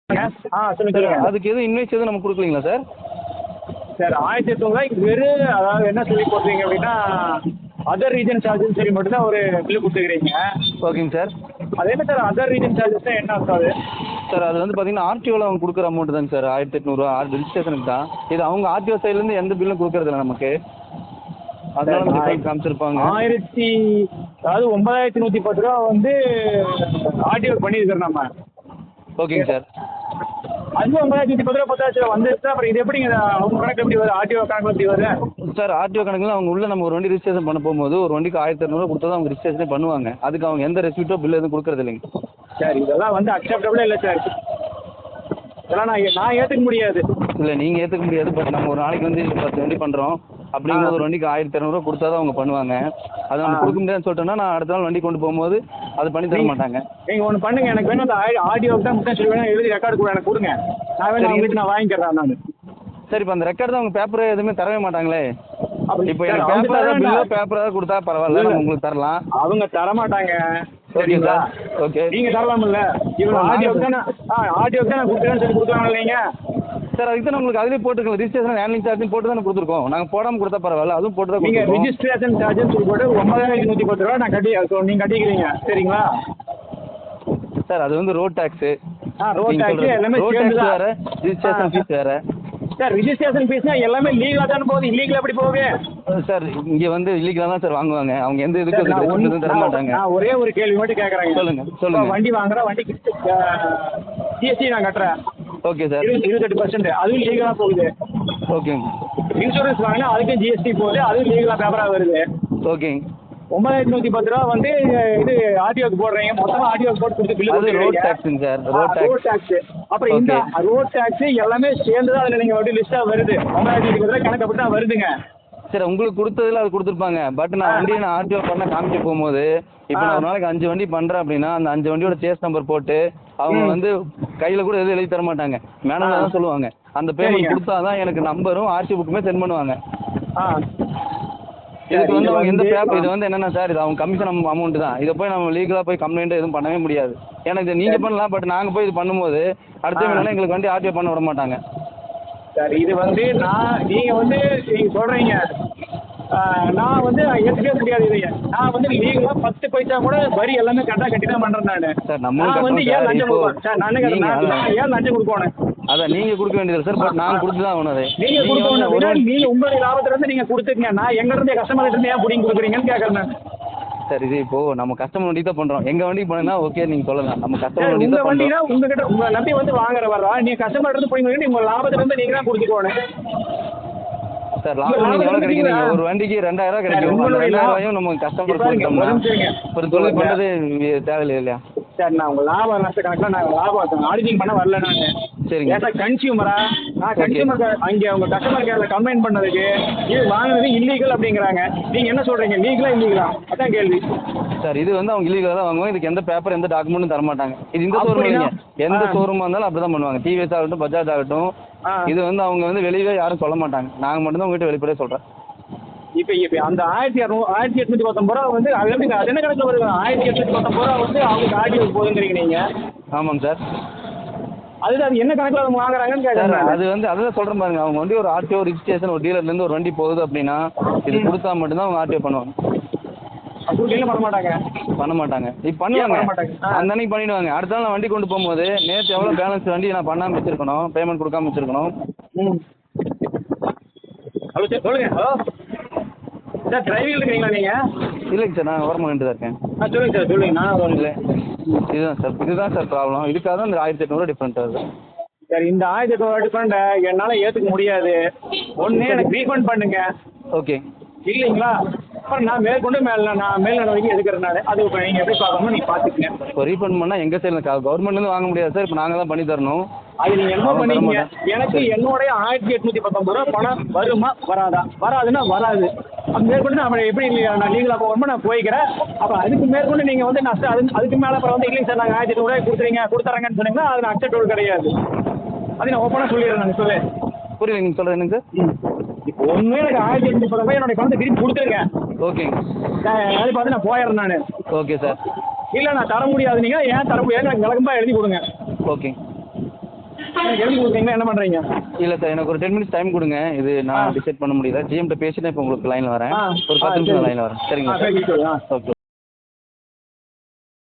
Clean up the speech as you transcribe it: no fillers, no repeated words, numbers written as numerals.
சொல்லுங்க சொல்லுங்க. அதுக்கு எதுவும் இன்வாய்ஸ் எதுவும் நம்ம கொடுக்கலீங்களா சார்? சார் 1800 வெறும் அதாவது என்ன சொல்லி போட்டுறீங்க அப்படின்னா அதர் ரீஜன் சார்ஜஸ் சொல்லி மட்டும் தான் ஒரு பில்லு கொடுத்துக்கிறீங்க. ஓகேங்க சார். அது என்ன சார் அதர் ரீஜன் சார்ஜஸ் என்ன அர்த்தம் அது? சார் அது வந்து பார்த்தீங்கன்னா ஆர்டிஓவில் அவங்க கொடுக்குற அமௌண்ட் தாங்க சார் 1800 ரிஜிஸ்ட்ரேஷனுக்கு தான். இது அவங்க ஆர்டிஓ சைட்லேருந்து எந்த பில்லும் கொடுக்கறதில்ல நமக்கு. அதனால நம்ம டிஃபரெண்ட் காமிச்சிருப்பாங்க. அதாவது 9110 ரூபா வந்து ஆர்டிஓ பண்ணியிருக்கிறோம் நம்ம. ஓகேங்க சார். அது 9110 ரூபா பத்தாச்சு வந்துருச்சு. அப்புறம் இது எப்படிங்க அவங்க கணக்கு எப்படி வருது? ஆர்டிஓ கணக்கு எப்படி வருது சார்? ஆர்டிஓ கணக்கில் அவங்க உள்ள நம்ம ஒரு வண்டி ரிஜிஸ்ட்ரேஷன் பண்ண போகும்போது ஒரு வண்டிக்கு 1200 கொடுத்தா அவங்க ரிஜிஸ்ட்ரேஷனே பண்ணுவாங்க. அதுக்கு அவங்க எந்த ரெசிப்ட்டோ பில் எதுவும் கொடுக்கறது இல்லைங்க சார். இதெல்லாம் வந்து அக்செப்டபிளே இல்லை சார். இதெல்லாம் நான் ஏற்றுக்க முடியாது. இல்லை நீங்கள் ஏற்றுக்க முடியாது. பட் நம்ம ஒரு நாளைக்கு வந்து 10 வண்டி பண்ணுறோம் அப்படிங்கும்போது ஒரு வண்டிக்கு 1200 கொடுத்தா தான் அவங்க பண்ணுவாங்க. அதை நம்ம கொடுக்க முடியாதுன்னு சொல்லிட்டோம்னா நான் அடுத்த நாள் வண்டி கொண்டு போகும்போது அது பண்ணி தர மாட்டாங்க. நீங்கள் ஒன்று பண்ணுங்க, எனக்கு வேணும் அந்த ஆடியோவுக்கு தான் முட்டை சொல்லி வேணும் எழுதி ரெக்கார்டு கூட எனக்கு கொடுங்க. நான் வேணும் அவங்ககிட்ட நான் வாங்கிக்கிறேன் நான். சரி, இப்போ அந்த ரெக்கார்டு தான் அவங்க பேப்பர் எதுவுமே தரவே மாட்டாங்களே. இப்போ எனக்கு பேப்பராக கொடுத்தா பரவாயில்ல, நம்ம உங்களுக்கு தரலாம். அவங்க தரமாட்டாங்க. சரிங்களா? ஓகே, நீங்கள் தரலாமில்ல. இவங்க ஆடியோவுக்கு தான் நான் கொடுக்குறேன்னு சொல்லி கொடுக்குறாங்க இல்லைங்க சார். அதுக்கு தான் உங்களுக்கு அதிலே போட்டுருக்கோம் ரிஜிஸ்ட்ரேஷன் ஹேண்ட்லிங் சார்ஜ் போட்டு தான் கொடுத்துருக்கோம். நாங்கள் போடாமல் கொடுத்தா பரவாயில்ல, அதுவும் போட்டு தான் நீங்கள் ரிஜிஸ்ட்ரேஷன் சார்ஜ்னு சொல்லி போட்டு 9110 ரூபா நான் நீங்கள் கட்டிக்கிறீங்க சரிங்களா சார்? அது வந்து ரோட் டேக்ஸு. ரோட் டேக்ஸ் எல்லாமே வேறு, ரிஜிஸ்ட்ரேஷன் ஃபீஸ் வேறு சார். ரிஜிஸ்ட்ரேஷன் ஃபீஸ்னா எல்லாமே லீகலாக தானே போகுது, இல்லீகலாக எப்படி போகுது சார்? இங்கே வந்து இல்லீகலாக தான் சார் வாங்குவாங்க. அவங்க எந்த இதுக்கு ஒன்றும் தர மாட்டாங்க. நான் ஒரே ஒரு கேள்வி மட்டும் கேட்குறேங்க. சொல்லுங்க. வண்டி வாங்குறேன், வண்டிக்கு ஜிஎஸ்டி நான் கட்டுறேன். Okay sir. 28% அதுவும் லீகலாக போகுது. ஓகேங்க. இன்சூரன்ஸ் வாங்கினா அதுக்கும் ஜிஎஸ்டி போகுது, அதுவும் லீகலாக பேப்பராக வருது. ஓகேங்க. 9110 ரூபா வந்து இது ஆர்டிஓக்கு போடுறீங்க, மொத்தமாக ஆர்டிஓக்கு போட்டு கொடுத்து பில்லு ரோட் டேக்ஸுங்க சார். Road tax. அப்புறம் இந்த ரோட் டேக்ஸ் எல்லாமே சேர்ந்து தான் அதில் நீங்கள் வண்டி லிஸ்ட்டாக வருது. 9110 ரூபா கணக்கு அப்படி தான் வருதுங்க. சரி, உங்களுக்கு கொடுத்ததில் அது கொடுத்துருப்பாங்க. பட் நான் வண்டியை ஆர்டிஓ பண்ண காமிக்க போகும்போது இப்போ நான் ஒரு நாளைக்கு 5 வண்டி பண்ணுறேன் அப்படின்னா அந்த 5 வண்டியோட சேஸ் நம்பர் போட்டு அவங்க வந்து கையில் கூட எதுவும் எழுதி தர மாட்டாங்க, மேனுவலாக தான் சொல்லுவாங்க. அந்த பேமெண்ட் கொடுத்தா தான் எனக்கு நம்பரும் ஆர்சி புக்குமே சென்ட் பண்ணுவாங்க. இதுக்கு வந்து அவங்க எந்த பேப்பர் இது வந்து என்னென்ன சார், இது அவங்க கமிஷன் அமௌண்ட் தான். இதை போய் நம்ம லீகலாக போய் கம்ப்ளைண்ட் எதுவும் பண்ணவே முடியாது. எனக்கு இது நீங்கள் பண்ணலாம், பட் நாங்கள் போய் இது பண்ணும்போது அடுத்த வேணாலும் எங்களுக்கு வண்டி ஆர்டிஓ பண்ண விட மாட்டாங்க சார். இது வந்து நீங்கள் சொல்கிறீங்க, நான் வந்து ஏற்றுக்கவே முடியாது. இதைய நான் வந்து லீகலாக 10 பைசா கூட வரி எல்லாமே கரெக்டாக கட்டி தான் பண்ணுறேன் நான். சார் நான் வந்து ஏன் லஞ்சம் கொடுப்பேன் சார்? ஏன் லஞ்சம் கொடுக்கணும்? அதான் நீங்கள் கொடுக்க வேண்டியது சார். பட் நான் கொடுத்து தான் ஆகணும். அதை நீங்கள் கொடுக்கணும். நீங்கள் உங்களுடைய லாபத்திலேருந்து நீங்கள் கொடுத்துக்கங்க. நான் எங்கேருந்து கஸ்டமர்கிட்ட இருந்து ஏன் பிடிங்கி கொடுக்குறீங்கன்னு கேட்குறேன் நான். சார், இது இப்போ நம்ம கஸ்டமர் வண்டி தான் பண்ணுறோம். எங்கள் வண்டிக்கு போனீங்கன்னா ஓகே நீங்கள் சொல்லலாம். நம்ம கஸ்டமர் வண்டி உங்கள் வண்டினா உங்ககிட்ட உங்களை நம்பி வந்து வாங்குற வர்றா, நீங்கள் கஸ்டமர் இருந்து போய் உங்கள் லாபத்திலேருந்து நீங்கள் தான் கொடுத்துக்கோணும் சார். லாபம் நீங்கள் எவ்வளோ கிடைக்கிறீங்க? ஒரு வண்டிக்கு 2000 கிடைக்கும். 2000 நம்ம கஸ்டமர் கொடுத்தோம்னா ஒரு தொழில் பண்ணுறது தேவையில்லை இல்லையா சார்? நான் உங்கள் லாப நஷ்ட கணக்கில் நான் லாபம் ஆடிட்டிங் பண்ண வரல நான். சரிங்க. ஏன் சார் கன்சியூமரா? நான் கன்சியூமர் அங்கே அவங்க கஸ்டமர் கேரில் கம்ப்ளைண்ட் பண்ணதுக்கு இது வாங்கினது இல்லீகல் அப்படிங்கிறாங்க. நீங்கள் என்ன சொல்கிறீங்க, லீகலா இல்லீகலா? அதான் கேள்வி சார். இது வந்து அவங்க இல்லீகலாக தான் வாங்குவாங்க. இதுக்கு எந்த பேப்பர் எந்த டாக்குமெண்ட்டும் தர மாட்டாங்க. இது இந்த ஷோரூம் இல்லைங்க, எந்த ஷோரூமாக இருந்தாலும் அப்படி தான் பண்ணுவாங்க. டிவிஎஸ் ஆகட்டும், பஜாஜ் ஆகட்டும். இது வந்து அவங்க வந்து வெளியே யாரும் சொல்ல மாட்டாங்க. நாங்கள் மட்டும்தான் உங்ககிட்ட வெளிப்படையாக சொல்கிறேன். இப்போ அந்த 1819 ரூபா வந்து அது எப்படி அது என்ன கணக்கில் வருது? 1819 ரூபா வந்து அவங்க ஆர்டிஓக்கு போகுதுங்கிறீங்க நீங்கள்? ஆமாங்க சார். அது என்ன கணக்கில் அவங்க வாங்குறாங்கன்னு கேட்குறாங்க. அது வந்து அதான் சொல்கிறேன் பாருங்க. அவங்க வண்டி ஒரு ஆர்டிஓ ரிஜிஸ்ட்ரேஷன் ஒரு டீலர்லேருந்து ஒரு வண்டி போகுது அப்படின்னா இது கொடுத்தா மட்டும்தான் அவங்க ஆர்டிஓ பண்ணுவாங்க. பண்ண மாட்டாங்க. இப்போ பண்ணுவாங்க, அந்த அன்னைக்கு பண்ணிடுவாங்க. அடுத்த நாள் நான் வண்டி கொண்டு போகும்போது நேற்று எவ்வளோ பேலன்ஸ் வண்டி நான் பண்ணாமல் வச்சிருக்கணும், பேமெண்ட் கொடுக்காம வச்சிருக்கணும். ஹலோ சார், சொல்லுங்கள். ஹலோ சார், டிரைவிங் இருக்கிறீங்களா நீங்கள்? இல்லைங்க சார், நான் ஓரமாக நின்று தான் இருக்கேன். சொல்லுங்கள் சார், சொல்லுங்கள். நான் இல்லை, இதுதான் சார் ப்ராப்ளம். இதுக்காக தான் இந்த 1800 டிஃப்ரெண்ட் வருது சார். இந்த 1800 டிஃப்ரெண்ட் என்னால் ஏற்றுக்க முடியாது. ஒன்று எனக்கு ரீஃபண்ட் பண்ணுங்க. ஓகே இல்லைங்களா? அப்புறம் நான் மேற்கொண்டு நான் மேல் நடவடிக்கை எடுக்கிறேன். அது இப்போ நீங்கள் எப்படி பார்க்கணுமோ நீங்கள் பார்த்துக்கங்க. இப்போ ரீஃபண்ட் பண்ணால் எங்கள் சைடில் கவர்மெண்ட்லேருந்து வாங்க முடியாது சார். இப்போ நாங்கள் தான் பண்ணி தரணும். அது நீங்கள் என்ன பண்ணிக்கங்க. எனக்கு என்னுடைய 1819 ரூபா பணம் வருமா வராதா? வராதுன்னா வராது. அது மேற்கொண்டு நான் எப்படி நான் லீகலாக போகணுமோ நான் போய்க்கிறேன். அப்புறம் அதுக்கு மேற்கொண்டு நீங்கள் வந்து நஷ்டம் அதுக்கு மேலே அப்புறம் வந்து இல்லைங்க சார் நாங்கள் 1800 கொடுத்துறேங்கன்னு சொன்னீங்கன்னா அது நான் அக்செப்டபிள் கிடையாது. அது நான் ஓப்பனாக சொல்லிடுறேன். நான் சொல்லு புரியல நீங்கள் சொல்கிறது என்னங்க சார்? இப்போ ஒன்றுமே எனக்கு 1819 ரூபாய் என்னுடைய பணத்தை திருப்பி கொடுத்துருங்க. ஓகேங்க. அது பார்த்து நான் போயிடுறேன் நான். Okay sir. இல்லை நான் தர முடியாது. நீங்கள் ஏன் தர முடியாது? எனக்கு விளக்கமாக எழுதி கொடுங்க. ஓகே. எனக்கு எழுதி கொடுத்தீங்கன்னா என்ன பண்ணுறீங்க? இல்லை சார், எனக்கு ஒரு 10 மினிட்ஸ் டைம் கொடுங்க. இது நான் டிசைட் பண்ண முடியல. ஜிஎம்கிட்ட பேசிட்டு இப்போ உங்களுக்கு லைனில் வரேன். ஒரு 10 நிமிஷம் லைனில் வரேன். சரிங்களா சார்? சரி. ஓகே.